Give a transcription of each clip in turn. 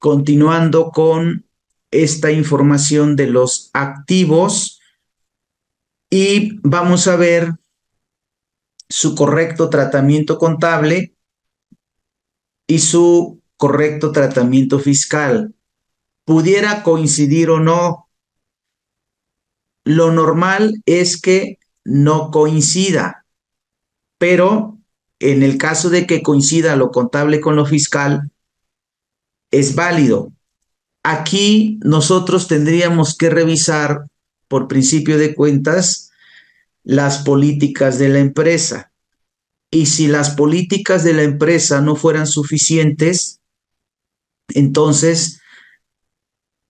continuando con esta información de los activos y vamos a ver su correcto tratamiento contable y su correcto tratamiento fiscal. Pudiera coincidir o no. Lo normal es que no coincida, pero en el caso de que coincida lo contable con lo fiscal, es válido. Aquí nosotros tendríamos que revisar, por principio de cuentas, las políticas de la empresa. Y si las políticas de la empresa no fueran suficientes, entonces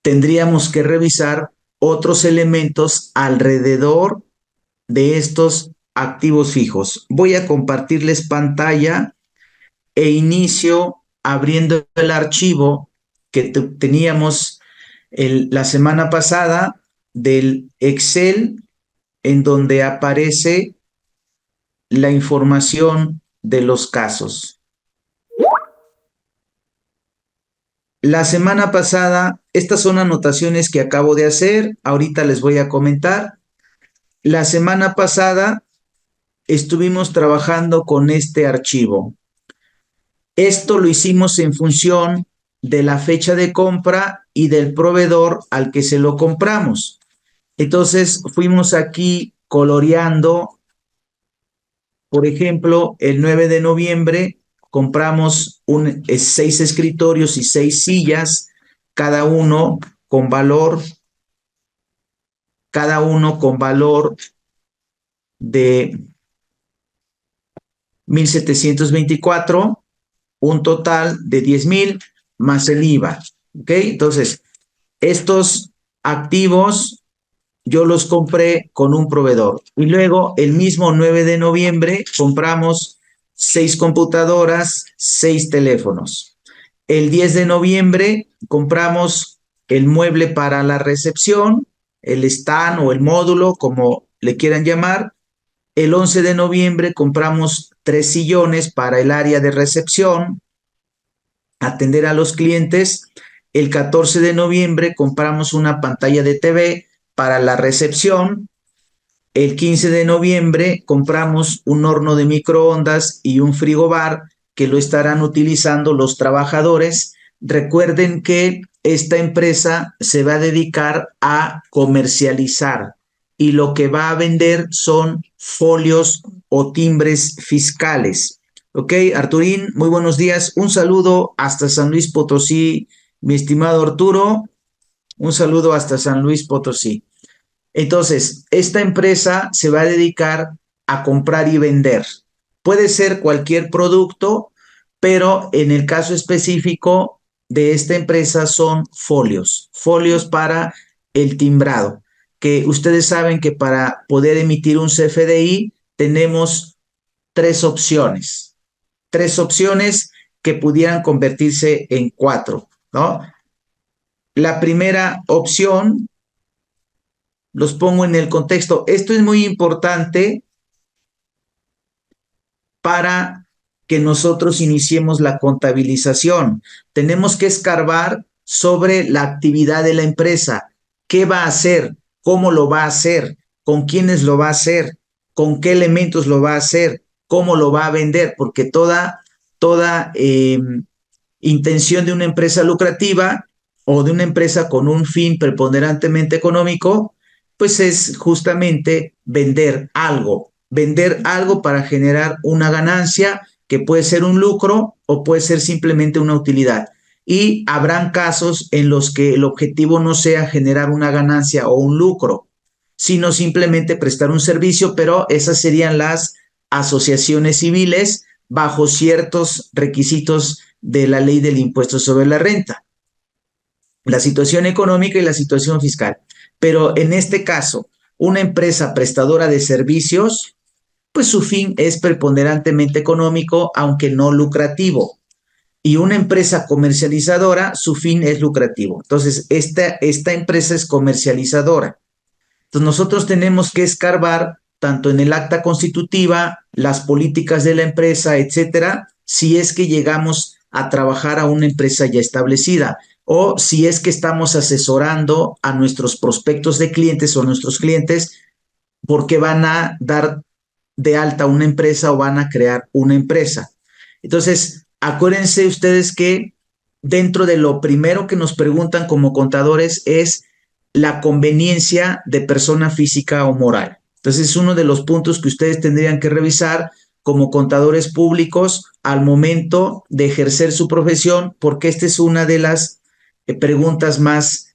tendríamos que revisar otros elementos alrededor de estos activos fijos. Voy a compartirles pantalla e inicio abriendo el archivo que teníamos la semana pasada del Excel, en donde aparece la información de los casos. La semana pasada, estas son anotaciones que acabo de hacer, ahorita les voy a comentar. La semana pasada estuvimos trabajando con este archivo. Esto lo hicimos en función de la fecha de compra y del proveedor al que se lo compramos. Entonces fuimos aquí coloreando, por ejemplo, el 9 de noviembre compramos 6 escritorios y 6 sillas, cada uno con valor de 1,724, un total de 10,000 más el IVA. ¿Ok? Entonces, estos activos yo los compré con un proveedor. Y luego, el mismo 9 de noviembre, compramos 6 computadoras, 6 teléfonos. El 10 de noviembre, compramos el mueble para la recepción, el stand o el módulo, como le quieran llamar. El 11 de noviembre, compramos 3 sillones para el área de recepción, atender a los clientes. El 14 de noviembre, compramos una pantalla de TV para la recepción. El 15 de noviembre compramos un horno de microondas y un frigobar que lo estarán utilizando los trabajadores. Recuerden que esta empresa se va a dedicar a comercializar y lo que va a vender son folios o timbres fiscales. Ok, Arturín, muy buenos días. Un saludo hasta San Luis Potosí, mi estimado Arturo. Un saludo hasta San Luis Potosí. Entonces, esta empresa se va a dedicar a comprar y vender. Puede ser cualquier producto, pero en el caso específico de esta empresa son folios para el timbrado, que ustedes saben que para poder emitir un CFDI tenemos tres opciones que pudieran convertirse en 4, ¿no? La primera opción, los pongo en el contexto. Esto es muy importante para que nosotros iniciemos la contabilización. Tenemos que escarbar sobre la actividad de la empresa. ¿Qué va a hacer? ¿Cómo lo va a hacer? ¿Con quiénes lo va a hacer? ¿Con qué elementos lo va a hacer? ¿Cómo lo va a vender? Porque toda intención de una empresa lucrativa o de una empresa con un fin preponderantemente económico, pues es justamente vender algo para generar una ganancia que puede ser un lucro o puede ser simplemente una utilidad. Y habrán casos en los que el objetivo no sea generar una ganancia o un lucro, sino simplemente prestar un servicio, pero esas serían las asociaciones civiles bajo ciertos requisitos de la ley del impuesto sobre la renta, la situación económica y la situación fiscal. Pero en este caso, una empresa prestadora de servicios, pues su fin es preponderantemente económico, aunque no lucrativo. Y una empresa comercializadora, su fin es lucrativo. Entonces, esta empresa es comercializadora. Entonces, nosotros tenemos que escarbar tanto en el acta constitutiva, las políticas de la empresa, etcétera, si es que llegamos a trabajar a una empresa ya establecida. o si es que estamos asesorando a nuestros prospectos de clientes o nuestros clientes porque van a dar de alta una empresa o van a crear una empresa. Entonces, acuérdense ustedes que dentro de lo primero que nos preguntan como contadores es la conveniencia de persona física o moral. Entonces, es uno de los puntos que ustedes tendrían que revisar como contadores públicos al momento de ejercer su profesión, porque esta es una de las preguntas más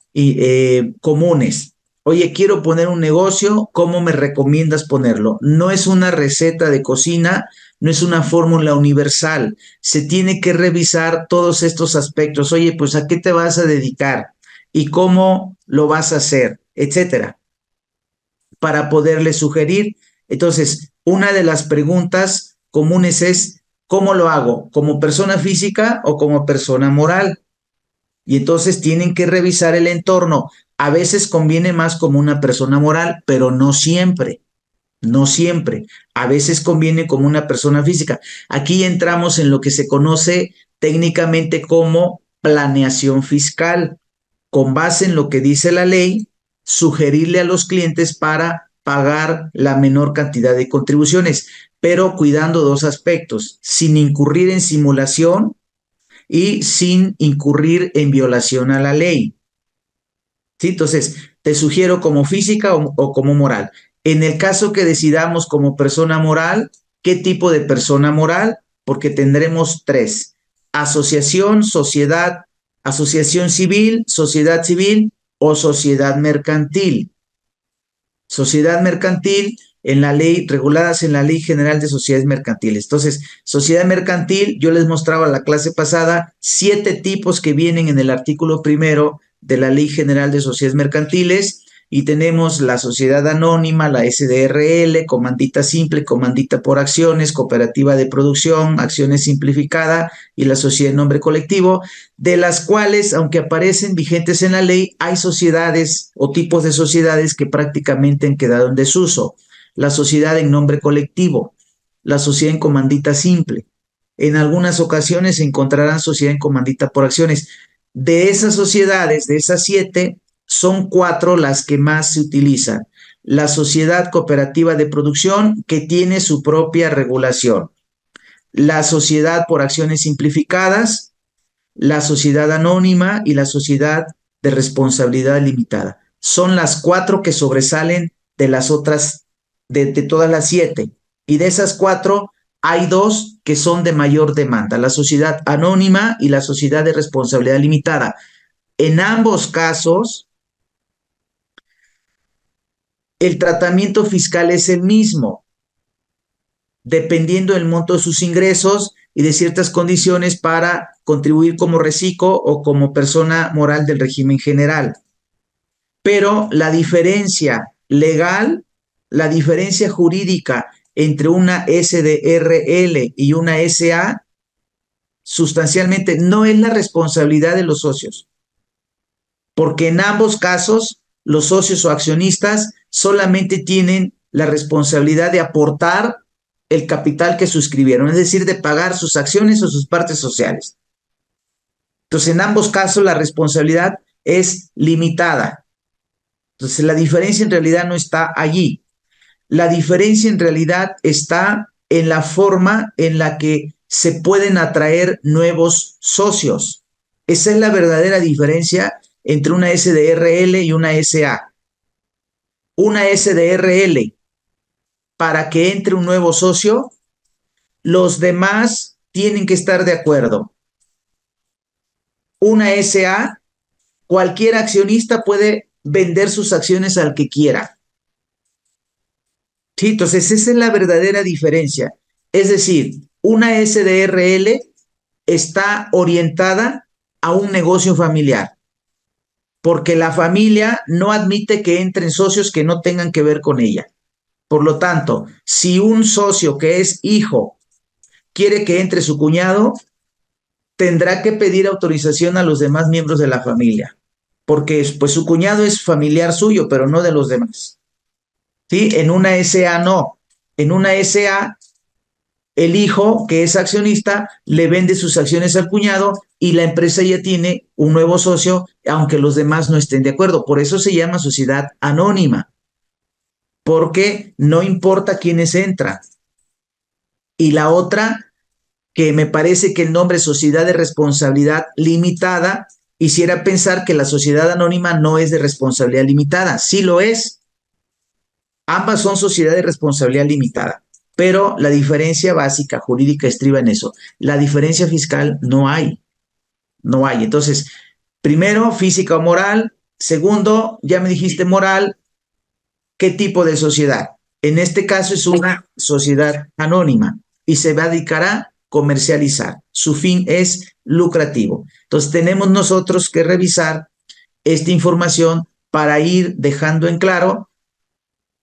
comunes. Oye, quiero poner un negocio, ¿cómo me recomiendas ponerlo? No es una receta de cocina, no es una fórmula universal. Se tiene que revisar todos estos aspectos. Oye, pues ¿a qué te vas a dedicar? ¿Y cómo lo vas a hacer? Etcétera, para poderle sugerir. Entonces, una de las preguntas comunes es, ¿cómo lo hago? ¿Como persona física o como persona moral? Y entonces tienen que revisar el entorno. A veces conviene más como una persona moral, pero no siempre. No siempre. A veces conviene como una persona física. Aquí entramos en lo que se conoce técnicamente como planeación fiscal. Con base en lo que dice la ley, sugerirle a los clientes para pagar la menor cantidad de contribuciones, pero cuidando dos aspectos, sin incurrir en simulación y sin incurrir en violación a la ley. ¿Sí? Entonces, te sugiero como física o como moral. En el caso que decidamos como persona moral, ¿qué tipo de persona moral? Porque tendremos tres: asociación, sociedad, asociación civil, sociedad civil o sociedad mercantil. Sociedad mercantil en la ley, reguladas en la Ley General de Sociedades Mercantiles. Entonces, sociedad mercantil, yo les mostraba la clase pasada 7 tipos que vienen en el artículo primero de la Ley General de Sociedades Mercantiles, y tenemos la sociedad anónima, la SDRL, comandita simple, comandita por acciones, cooperativa de producción, acciones simplificada y la sociedad en nombre colectivo, de las cuales, aunque aparecen vigentes en la ley, hay sociedades o tipos de sociedades que prácticamente han quedado en desuso. La sociedad en nombre colectivo, la sociedad en comandita simple. En algunas ocasiones se encontrarán sociedad en comandita por acciones. De esas sociedades, de esas 7, son 4 las que más se utilizan. La sociedad cooperativa de producción, que tiene su propia regulación. La sociedad por acciones simplificadas, la sociedad anónima y la sociedad de responsabilidad limitada. Son las 4 que sobresalen de las otras, de todas las 7. Y de esas 4 hay 2 que son de mayor demanda, la sociedad anónima y la sociedad de responsabilidad limitada. En ambos casos, el tratamiento fiscal es el mismo, dependiendo del monto de sus ingresos y de ciertas condiciones para contribuir como reciclo o como persona moral del régimen general. Pero la diferencia legal, la diferencia jurídica entre una SDRL y una SA, sustancialmente no es la responsabilidad de los socios, porque en ambos casos los socios o accionistas solamente tienen la responsabilidad de aportar el capital que suscribieron, es decir, de pagar sus acciones o sus partes sociales. Entonces, en ambos casos la responsabilidad es limitada. Entonces, la diferencia en realidad no está allí. La diferencia en realidad está en la forma en la que se pueden atraer nuevos socios. Esa es la verdadera diferencia entre una SDRL y una SA. Una SDRL, para que entre un nuevo socio, los demás tienen que estar de acuerdo. Una SA, cualquier accionista puede vender sus acciones al que quiera. ¿Sí? Entonces, esa es la verdadera diferencia. Es decir, una SDRL está orientada a un negocio familiar, porque la familia no admite que entren socios que no tengan que ver con ella. Por lo tanto, si un socio que es hijo quiere que entre su cuñado, tendrá que pedir autorización a los demás miembros de la familia, porque pues su cuñado es familiar suyo, pero no de los demás. ¿Sí? En una SA no. En una SA el hijo, que es accionista, le vende sus acciones al cuñado y la empresa ya tiene un nuevo socio, aunque los demás no estén de acuerdo. Por eso se llama sociedad anónima, porque no importa quiénes entran. Y la otra, que me parece que el nombre sociedad de responsabilidad limitada hiciera pensar que la sociedad anónima no es de responsabilidad limitada. Sí lo es. Ambas son sociedades de responsabilidad limitada, pero la diferencia básica jurídica estriba en eso. La diferencia fiscal no hay. No hay. Entonces, primero, física o moral. Segundo, ya me dijiste moral. ¿Qué tipo de sociedad? En este caso es una sociedad anónima y se va a dedicar a comercializar. Su fin es lucrativo. Entonces, tenemos nosotros que revisar esta información para ir dejando en claro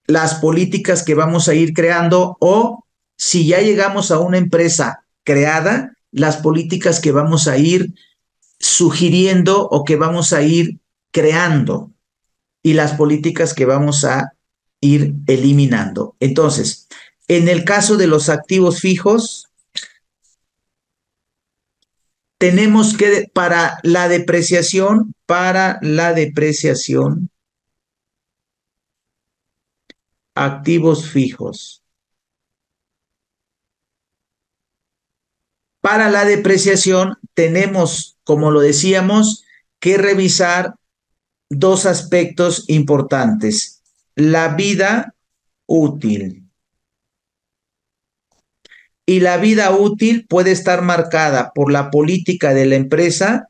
las políticas que vamos a ir creando o si ya llegamos a una empresa creada, las políticas que vamos a ir sugiriendo o que vamos a ir creando y las políticas que vamos a ir eliminando. Entonces, en el caso de los activos fijos, tenemos que, para la depreciación, activos fijos. Para la depreciación tenemos, como lo decíamos, que revisar dos aspectos importantes. La vida útil. Y la vida útil puede estar marcada por la política de la empresa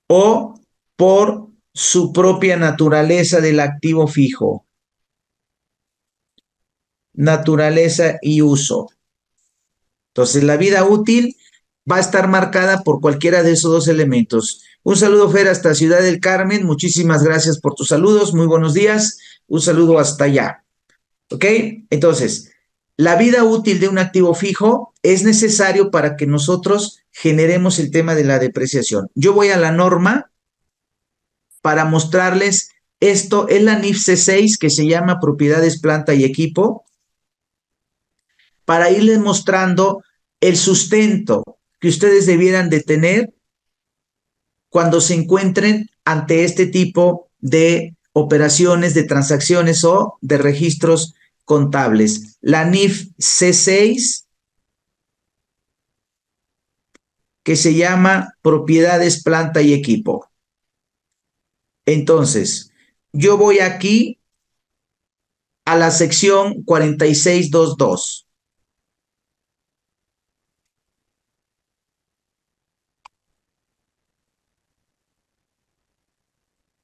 o por su propia naturaleza del activo fijo. Naturaleza y uso. Entonces, la vida útil va a estar marcada por cualquiera de esos dos elementos. Un saludo, Fer, hasta Ciudad del Carmen. Muchísimas gracias por tus saludos. Muy buenos días. Un saludo hasta allá. ¿Ok? Entonces, la vida útil de un activo fijo es necesario para que nosotros generemos el tema de la depreciación. Yo voy a la norma para mostrarles esto. Es la NIF C6 que se llama propiedades, planta y equipo, para irles mostrando el sustento que ustedes debieran de tener cuando se encuentren ante este tipo de operaciones, de transacciones o de registros contables. La NIF C6, que se llama propiedades, planta y equipo. Entonces, yo voy aquí a la sección 4622.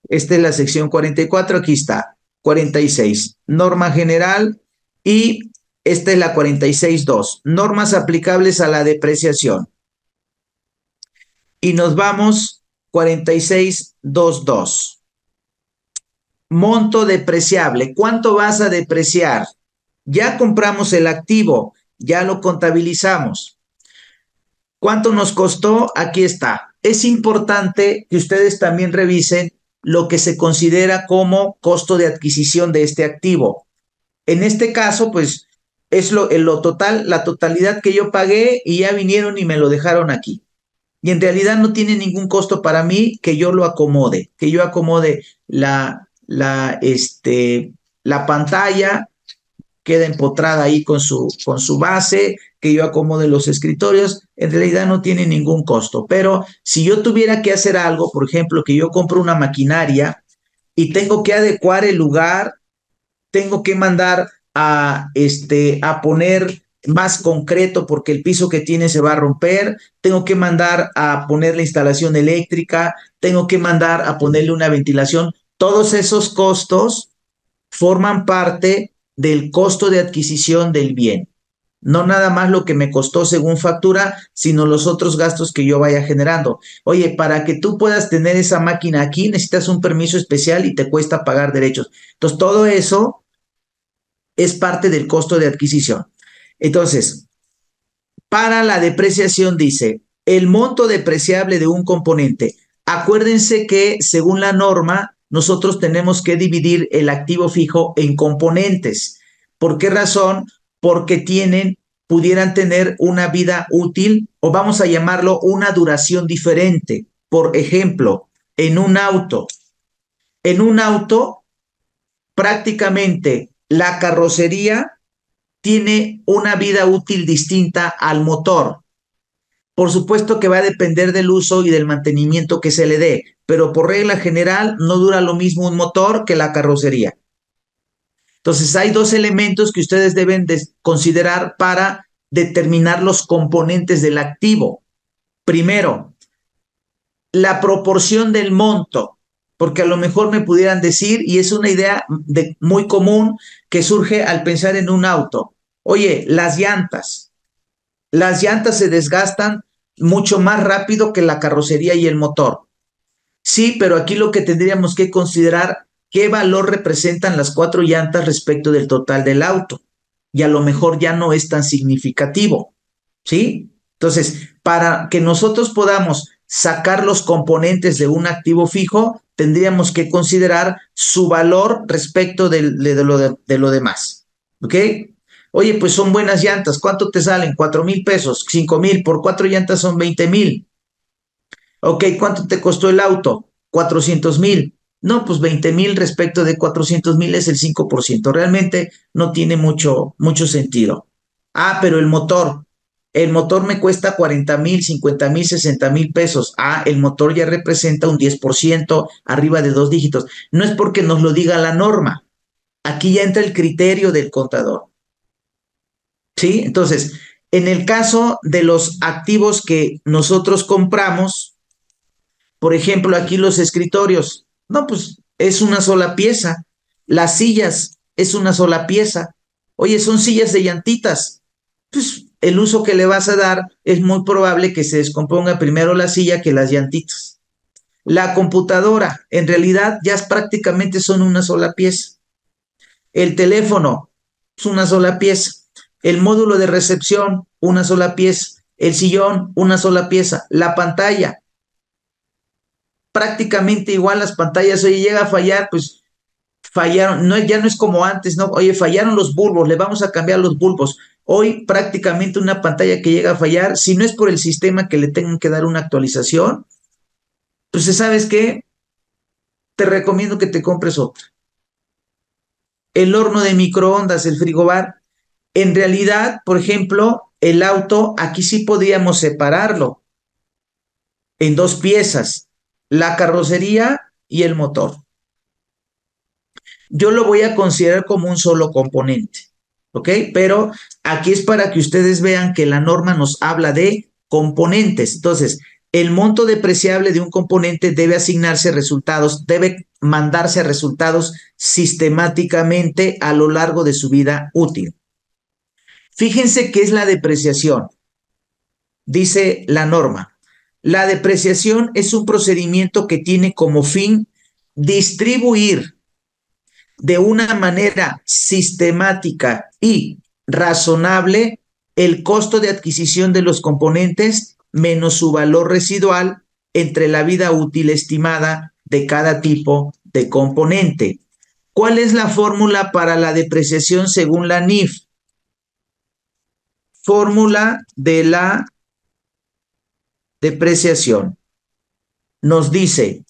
Esta es la sección 44, aquí está, 46, norma general, y esta es la 46.2, normas aplicables a la depreciación. Y nos vamos 46.2.2. Monto depreciable, ¿cuánto vas a depreciar? Ya compramos el activo, ya lo contabilizamos. ¿Cuánto nos costó? Aquí está. Es importante que ustedes también revisen lo que se considera como costo de adquisición de este activo. En este caso, pues, es lo total, la totalidad que yo pagué y ya vinieron y me lo dejaron aquí. Y en realidad no tiene ningún costo para mí que yo lo acomode, que yo acomode la pantalla, queda empotrada ahí con su base, que yo acomode los escritorios, en realidad no tiene ningún costo. Pero si yo tuviera que hacer algo, por ejemplo, que yo compro una maquinaria y tengo que adecuar el lugar, tengo que mandar a poner más concreto porque el piso que tiene se va a romper, tengo que mandar a poner la instalación eléctrica, tengo que mandar a ponerle una ventilación. Todos esos costos forman parte del costo de adquisición del bien. No nada más lo que me costó según factura, sino los otros gastos que yo vaya generando. Oye, para que tú puedas tener esa máquina aquí, necesitas un permiso especial y te cuesta pagar derechos. Entonces, todo eso es parte del costo de adquisición. Entonces, para la depreciación dice, el monto depreciable de un componente. Acuérdense que según la norma, nosotros tenemos que dividir el activo fijo en componentes. ¿Por qué razón? Porque pudieran tener una vida útil, o vamos a llamarlo una duración diferente. Por ejemplo, en un auto prácticamente la carrocería tiene una vida útil distinta al motor. Por supuesto que va a depender del uso y del mantenimiento que se le dé, pero por regla general no dura lo mismo un motor que la carrocería. Entonces hay dos elementos que ustedes deben considerar para determinar los componentes del activo. Primero, la proporción del monto, porque a lo mejor me pudieran decir, y es una idea muy común que surge al pensar en un auto, oye, las llantas se desgastan mucho más rápido que la carrocería y el motor. Sí, pero aquí lo que tendríamos que considerar, qué valor representan las 4 llantas respecto del total del auto. Y a lo mejor ya no es tan significativo, ¿sí? Entonces, para que nosotros podamos sacar los componentes de un activo fijo, tendríamos que considerar su valor respecto de lo demás, ¿ok? Oye, pues son buenas llantas, ¿cuánto te salen? 4,000 pesos, 5,000, por 4 llantas son 20,000. Ok, ¿cuánto te costó el auto? 400,000. No, pues 20,000 respecto de 400,000 es el 5%. Realmente no tiene mucho sentido. Ah, pero el motor me cuesta 40,000, 50,000, 60,000 pesos. Ah, el motor ya representa un 10%, arriba de 2 dígitos. No es porque nos lo diga la norma. Aquí ya entra el criterio del contador. ¿Sí? Entonces, en el caso de los activos que nosotros compramos, por ejemplo, aquí los escritorios, no, pues es una sola pieza. Las sillas es una sola pieza. Oye, son sillas de llantitas. Pues el uso que le vas a dar es muy probable que se descomponga primero la silla que las llantitas. La computadora, en realidad, ya prácticamente son una sola pieza. El teléfono es una sola pieza. El módulo de recepción, una sola pieza. El sillón, una sola pieza. La pantalla, prácticamente igual las pantallas. Oye, llega a fallar, pues fallaron, no, ya no es como antes, ¿no? Oye, fallaron los bulbos, le vamos a cambiar los bulbos. Hoy prácticamente una pantalla que llega a fallar, si no es por el sistema que le tengan que dar una actualización, pues ¿sabes qué? Te recomiendo que te compres otra. El horno de microondas, el frigobar, en realidad, por ejemplo, el auto, aquí sí podríamos separarlo en 2 piezas, la carrocería y el motor. Yo lo voy a considerar como un solo componente, ¿ok? Pero aquí es para que ustedes vean que la norma nos habla de componentes. Entonces, el monto depreciable de un componente debe asignarse resultados, debe mandarse resultados sistemáticamente a lo largo de su vida útil. Fíjense qué es la depreciación. Dice la norma. La depreciación es un procedimiento que tiene como fin distribuir de una manera sistemática y razonable el costo de adquisición de los componentes menos su valor residual entre la vida útil estimada de cada tipo de componente. ¿Cuál es la fórmula para la depreciación según la NIF? Fórmula de la depreciación. Nos dice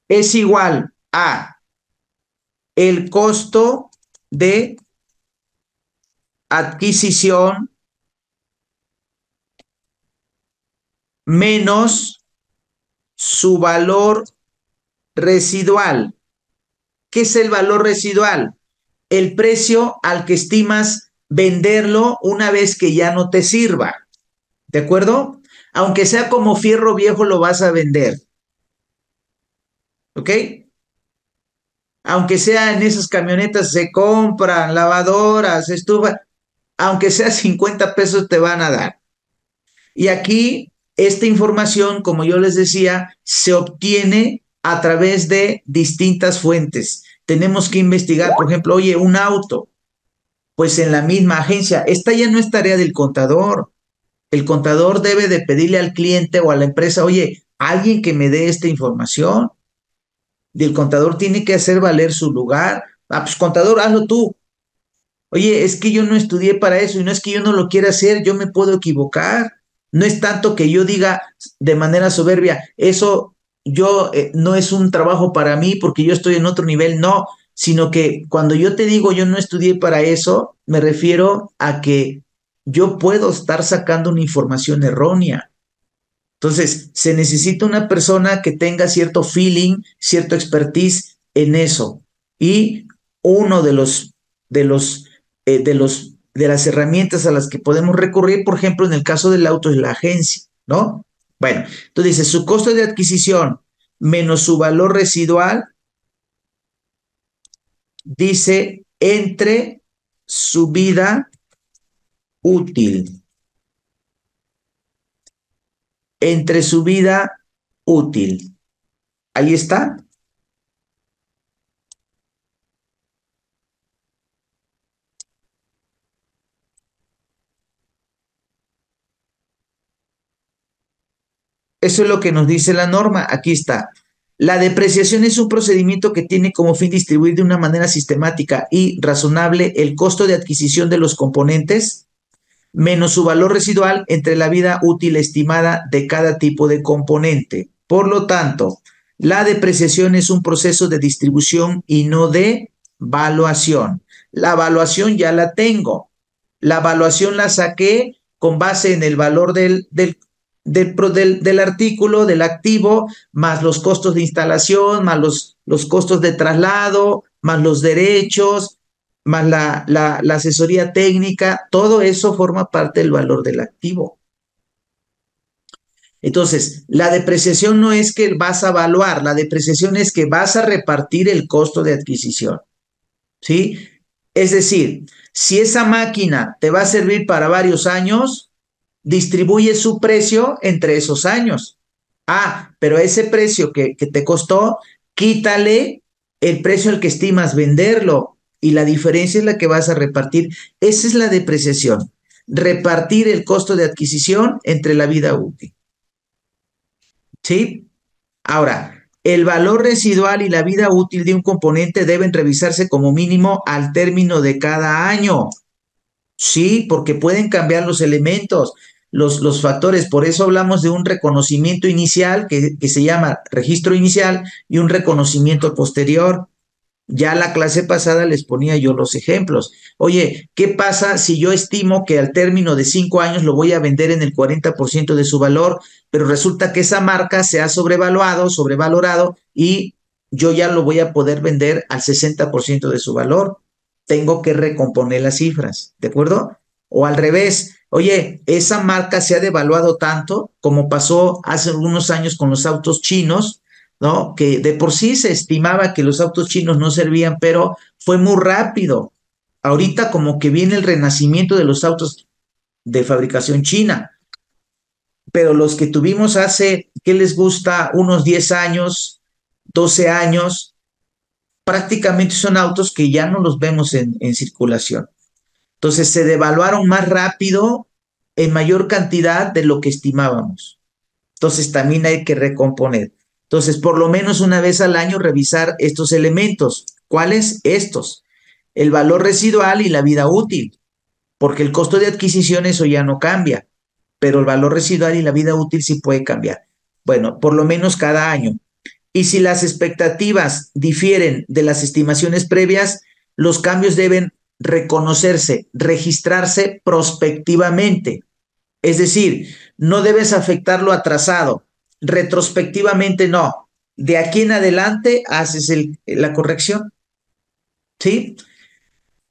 es igual a el costo de adquisición menos su valor residual. ¿Qué es el valor residual? El precio al que estimas venderlo una vez que ya no te sirva. ¿De acuerdo? Aunque sea como fierro viejo, lo vas a vender. ¿Ok? Aunque sea en esas camionetas se compran lavadoras, estufas, aunque sea 50 pesos te van a dar. Y aquí esta información, como yo les decía, se obtiene a través de distintas fuentes. Tenemos que investigar, por ejemplo, oye, un auto, pues en la misma agencia. Esta ya no es tarea del contador, El contador debe de pedirle al cliente o a la empresa, oye, alguien que me dé esta información. Y el contador tiene que hacer valer su lugar. Ah, pues contador, hazlo tú. Oye, es que yo no estudié para eso y no es que yo no lo quiera hacer, yo me puedo equivocar. No es tanto que yo diga de manera soberbia, eso yo no es un trabajo para mí porque yo estoy en otro nivel, no, sino que cuando yo te digo yo no estudié para eso, me refiero a que yo puedo estar sacando una información errónea. Entonces, se necesita una persona que tenga cierto feeling, cierto expertise en eso. Y uno de las herramientas a las que podemos recurrir, por ejemplo, en el caso del auto es la agencia, ¿no? Bueno, entonces dice, su costo de adquisición menos su valor residual, dice, entre su vida útil, entre su vida útil. Ahí está. Eso es lo que nos dice la norma. Aquí está. La depreciación es un procedimiento que tiene como fin distribuir de una manera sistemática y razonable el costo de adquisición de los componentes menos su valor residual entre la vida útil estimada de cada tipo de componente. Por lo tanto, la depreciación es un proceso de distribución y no de valuación. La valuación ya la tengo. La valuación la saqué con base en el valor del artículo, del activo, más los costos de instalación, más los costos de traslado, más los derechos, más la asesoría técnica, todo eso forma parte del valor del activo. Entonces, la depreciación no es que vas a evaluar, la depreciación es que vas a repartir el costo de adquisición, ¿sí? Es decir, si esa máquina te va a servir para varios años, distribuye su precio entre esos años. Ah, pero ese precio que te costó, quítale el precio al que estimas venderlo y la diferencia es la que vas a repartir. Esa es la depreciación. Repartir el costo de adquisición entre la vida útil. ¿Sí? Ahora, el valor residual y la vida útil de un componente deben revisarse como mínimo al término de cada año. Sí, porque pueden cambiar los elementos, los factores. Por eso hablamos de un reconocimiento inicial que se llama registro inicial y un reconocimiento posterior. Ya la clase pasada les ponía yo los ejemplos. Oye, ¿qué pasa si yo estimo que al término de 5 años lo voy a vender en el 40% de su valor, pero resulta que esa marca se ha sobrevalorado y yo ya lo voy a poder vender al 60% de su valor? Tengo que recomponer las cifras, ¿de acuerdo? O al revés, oye, esa marca se ha devaluado tanto como pasó hace algunos años con los autos chinos, ¿no? Que de por sí se estimaba que los autos chinos no servían, pero fue muy rápido. Ahorita como que viene el renacimiento de los autos de fabricación china, pero los que tuvimos hace, ¿qué les gusta? Unos 10 años, 12 años, prácticamente son autos que ya no los vemos en circulación. Entonces se devaluaron más rápido en mayor cantidad de lo que estimábamos. Entonces también hay que recomponer. Entonces, por lo menos una vez al año revisar estos elementos. ¿Cuáles? Estos. El valor residual y la vida útil, porque el costo de adquisición eso ya no cambia, pero el valor residual y la vida útil sí puede cambiar. Bueno, por lo menos cada año. Y si las expectativas difieren de las estimaciones previas, los cambios deben reconocerse, registrarse prospectivamente. Es decir, no debes afectar lo atrasado. Retrospectivamente no. De aquí en adelante haces la corrección. ¿Sí?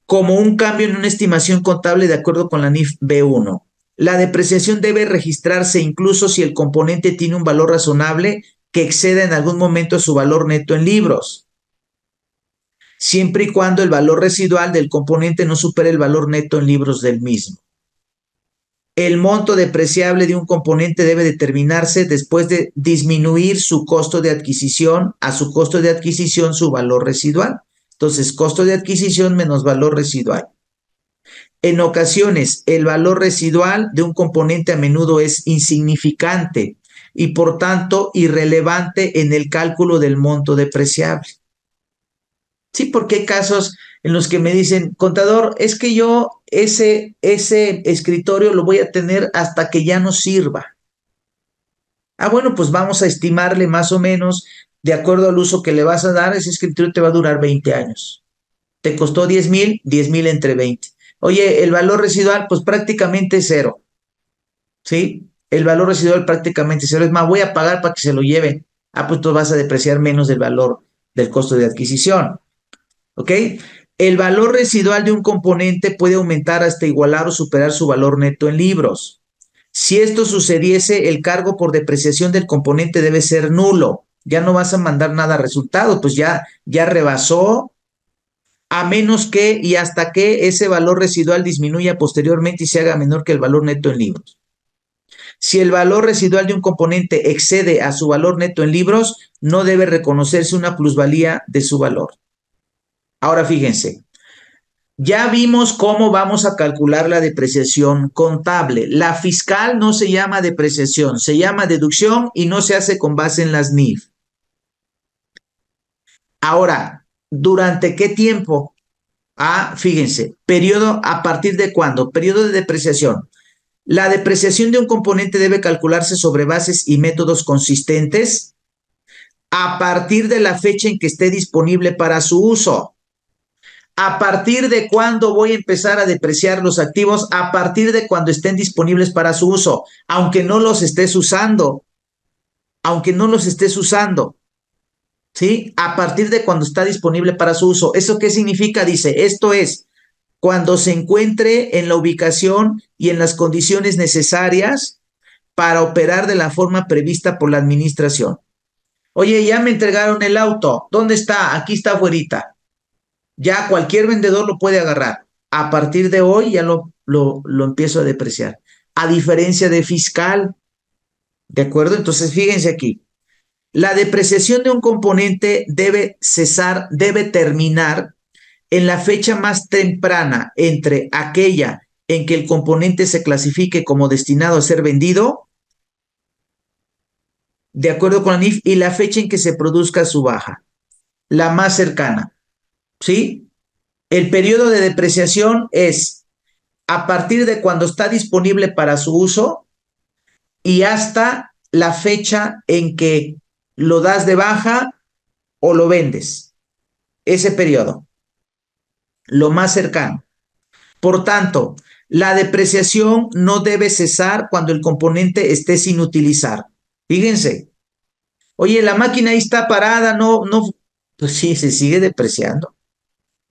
Como un cambio en una estimación contable de acuerdo con la NIF B1. La depreciación debe registrarse incluso si el componente tiene un valor razonable que exceda en algún momento su valor neto en libros, siempre y cuando el valor residual del componente no supere el valor neto en libros del mismo. El monto depreciable de un componente debe determinarse después de disminuir su costo de adquisición a su costo de adquisición su valor residual. Entonces, costo de adquisición menos valor residual. En ocasiones, el valor residual de un componente a menudo es insignificante y por tanto irrelevante en el cálculo del monto depreciable. Sí, porque hay casos en los que me dicen, contador, es que yo ese escritorio lo voy a tener hasta que ya no sirva. Ah, bueno, pues vamos a estimarle más o menos, de acuerdo al uso que le vas a dar, ese escritorio te va a durar 20 años. Te costó 10,000, 10,000 entre 20. Oye, el valor residual, pues prácticamente cero, ¿sí? El valor residual prácticamente cero. Es más, voy a pagar para que se lo lleven. Ah, pues tú vas a depreciar menos del valor del costo de adquisición, ¿ok? El valor residual de un componente puede aumentar hasta igualar o superar su valor neto en libros. Si esto sucediese, el cargo por depreciación del componente debe ser nulo. Ya no vas a mandar nada a resultado, pues ya rebasó, a menos que y hasta que ese valor residual disminuya posteriormente y se haga menor que el valor neto en libros. Si el valor residual de un componente excede a su valor neto en libros, no debe reconocerse una plusvalía de su valor. Ahora fíjense, ya vimos cómo vamos a calcular la depreciación contable. La fiscal no se llama depreciación, se llama deducción y no se hace con base en las NIF. Ahora, ¿durante qué tiempo? Ah, fíjense, periodo a partir de cuándo, periodo de depreciación. La depreciación de un componente debe calcularse sobre bases y métodos consistentes a partir de la fecha en que esté disponible para su uso. ¿A partir de cuándo voy a empezar a depreciar los activos? A partir de cuando estén disponibles para su uso, aunque no los estés usando, aunque no los estés usando, ¿sí? A partir de cuando está disponible para su uso. ¿Eso qué significa? Dice, esto es cuando se encuentre en la ubicación y en las condiciones necesarias para operar de la forma prevista por la administración. Oye, ya me entregaron el auto. ¿Dónde está? Aquí está afuerita. Ya cualquier vendedor lo puede agarrar. A partir de hoy ya lo empiezo a depreciar. A diferencia de fiscal. ¿De acuerdo? Entonces, fíjense aquí. La depreciación de un componente debe cesar, debe terminar en la fecha más temprana entre aquella en que el componente se clasifique como destinado a ser vendido, de acuerdo con la NIF, y la fecha en que se produzca su baja, la más cercana, ¿sí? El periodo de depreciación es a partir de cuando está disponible para su uso y hasta la fecha en que lo das de baja o lo vendes. Ese periodo, lo más cercano. Por tanto, la depreciación no debe cesar cuando el componente esté sin utilizar. Fíjense, oye, la máquina ahí está parada, pues sí, se sigue depreciando,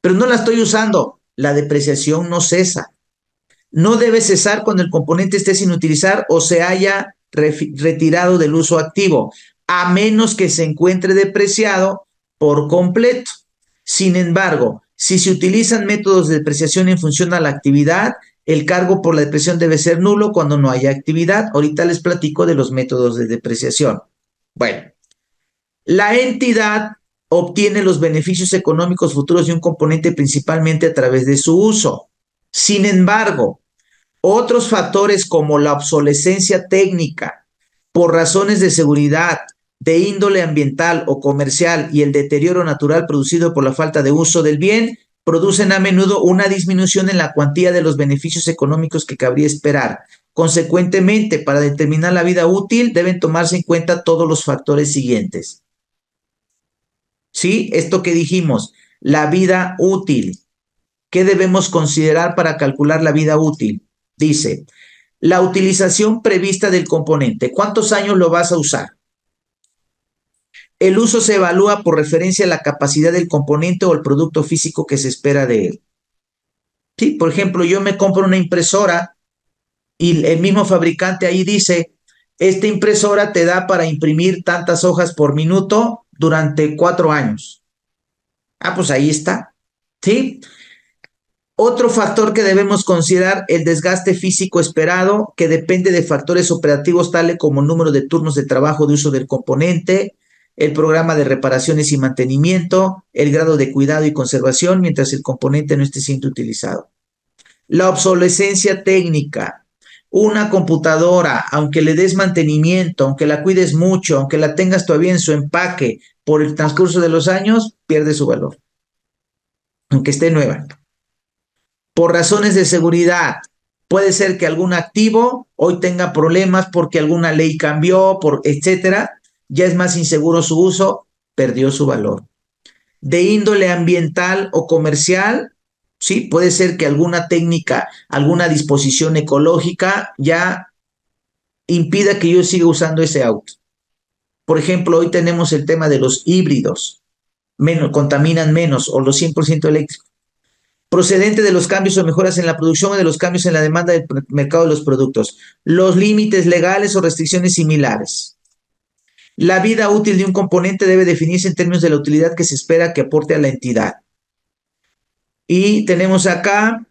pero no la estoy usando. La depreciación no cesa. No debe cesar cuando el componente esté sin utilizar o se haya retirado del uso activo, a menos que se encuentre depreciado por completo. Sin embargo, si se utilizan métodos de depreciación en función a la actividad, el cargo por la depreciación debe ser nulo cuando no haya actividad. Ahorita les platico de los métodos de depreciación. Bueno, la entidad obtiene los beneficios económicos futuros de un componente principalmente a través de su uso. Sin embargo, otros factores como la obsolescencia técnica, por razones de seguridad, de índole ambiental o comercial y el deterioro natural producido por la falta de uso del bien, producen a menudo una disminución en la cuantía de los beneficios económicos que cabría esperar. Consecuentemente, para determinar la vida útil, deben tomarse en cuenta todos los factores siguientes. ¿Sí? Esto que dijimos, la vida útil. ¿Qué debemos considerar para calcular la vida útil? Dice, la utilización prevista del componente. ¿Cuántos años lo vas a usar? El uso se evalúa por referencia a la capacidad del componente o el producto físico que se espera de él. Sí, por ejemplo, yo me compro una impresora y el mismo fabricante ahí dice, esta impresora te da para imprimir tantas hojas por minuto durante 4 años. Ah, pues ahí está. ¿Sí? Otro factor que debemos considerar, el desgaste físico esperado, que depende de factores operativos tales como el número de turnos de trabajo de uso del componente, el programa de reparaciones y mantenimiento, el grado de cuidado y conservación mientras el componente no esté siendo utilizado. La obsolescencia técnica. Una computadora, aunque le des mantenimiento, aunque la cuides mucho, aunque la tengas todavía en su empaque, por el transcurso de los años, pierde su valor, aunque esté nueva. Por razones de seguridad, puede ser que algún activo hoy tenga problemas porque alguna ley cambió, etcétera, ya es más inseguro su uso, perdió su valor. De índole ambiental o comercial, sí, puede ser que alguna técnica, alguna disposición ecológica ya impida que yo siga usando ese auto. Por ejemplo, hoy tenemos el tema de los híbridos, contaminan menos, o los 100% eléctricos. Procedente de los cambios o mejoras en la producción o de los cambios en la demanda del mercado de los productos. Los límites legales o restricciones similares. La vida útil de un componente debe definirse en términos de la utilidad que se espera que aporte a la entidad. Y tenemos acá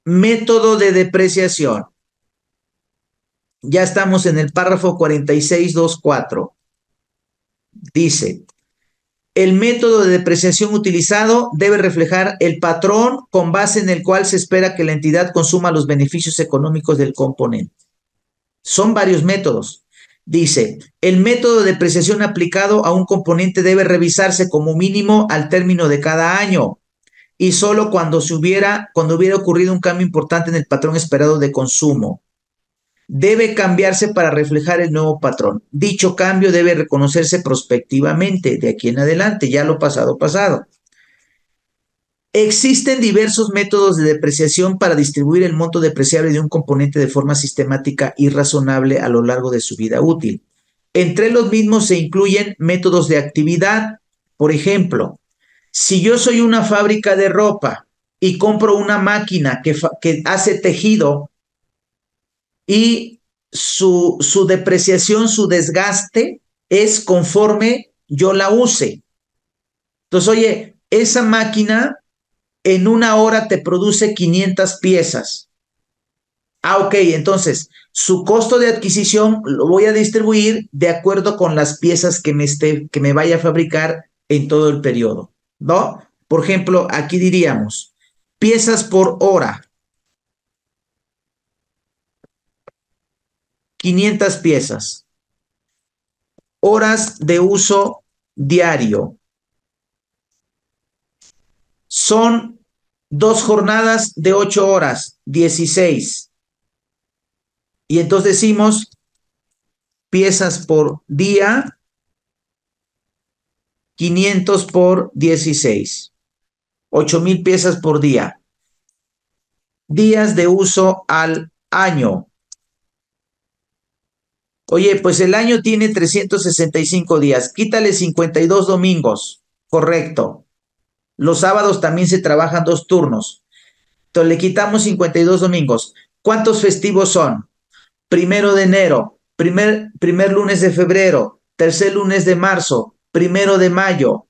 método de depreciación. Ya estamos en el párrafo 46.2.4. Dice, el método de depreciación utilizado debe reflejar el patrón con base en el cual se espera que la entidad consuma los beneficios económicos del componente. Son varios métodos. Dice, el método de depreciación aplicado a un componente debe revisarse como mínimo al término de cada año y solo cuando hubiera ocurrido un cambio importante en el patrón esperado de consumo. Debe cambiarse para reflejar el nuevo patrón. Dicho cambio debe reconocerse prospectivamente de aquí en adelante, ya lo pasado, pasado. Existen diversos métodos de depreciación para distribuir el monto depreciable de un componente de forma sistemática y razonable a lo largo de su vida útil. Entre los mismos se incluyen métodos de actividad. Por ejemplo, si yo soy una fábrica de ropa y compro una máquina que hace tejido y su depreciación, su desgaste es conforme yo la use. Entonces, oye, esa máquina en una hora te produce 500 piezas. Ok, entonces su costo de adquisición lo voy a distribuir de acuerdo con las piezas que me vaya a fabricar en todo el periodo, ¿no? Por ejemplo, aquí diríamos piezas por hora. 500 piezas. Horas de uso diario. Son 2 jornadas de 8 horas, 16. Y entonces decimos piezas por día, 500 por 16. 8,000 piezas por día. Días de uso al año. Oye, pues el año tiene 365 días. Quítale 52 domingos. Correcto. Los sábados también se trabajan 2 turnos. Entonces le quitamos 52 domingos. ¿Cuántos festivos son? 1 de enero, primer lunes de febrero, tercer lunes de marzo, 1 de mayo,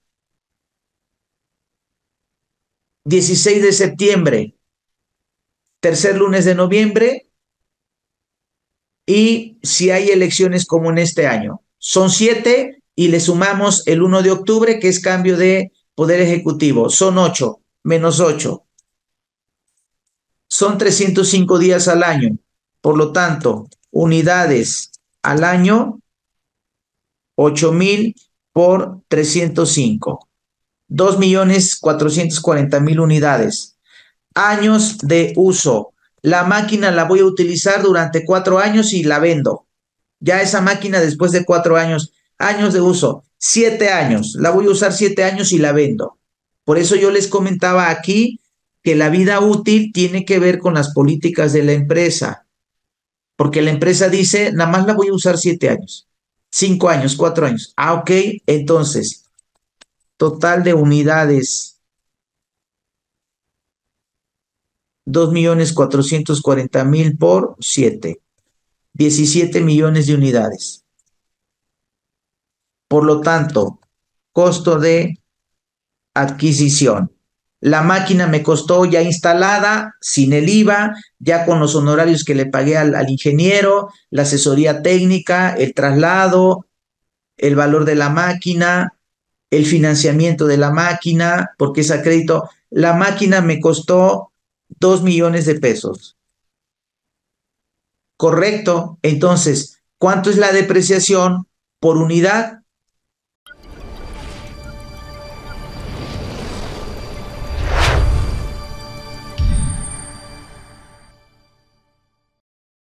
16 de septiembre, tercer lunes de noviembre y si hay elecciones como en este año. Son 7 y le sumamos el 1 de octubre que es cambio de poder ejecutivo. Son 8 menos 8. Son 305 días al año. Por lo tanto, unidades al año, 8,000 por 305. 2,440,000 unidades. Años de uso. La máquina la voy a utilizar durante 4 años y la vendo. Ya esa máquina después de 4 años, años de uso, 7 años. La voy a usar 7 años y la vendo. Por eso yo les comentaba aquí que la vida útil tiene que ver con las políticas de la empresa. Porque la empresa dice, nada más la voy a usar 7 años, 5 años, 4 años. Ah, ok, entonces, total de unidades, 2,440,000 por 7, 17 millones de unidades. Por lo tanto, costo de adquisición. La máquina me costó ya instalada, sin el IVA, ya con los honorarios que le pagué al ingeniero, la asesoría técnica, el traslado, el valor de la máquina, el financiamiento de la máquina, porque es a crédito. La máquina me costó 2 millones de pesos. Correcto. Entonces, ¿cuánto es la depreciación por unidad?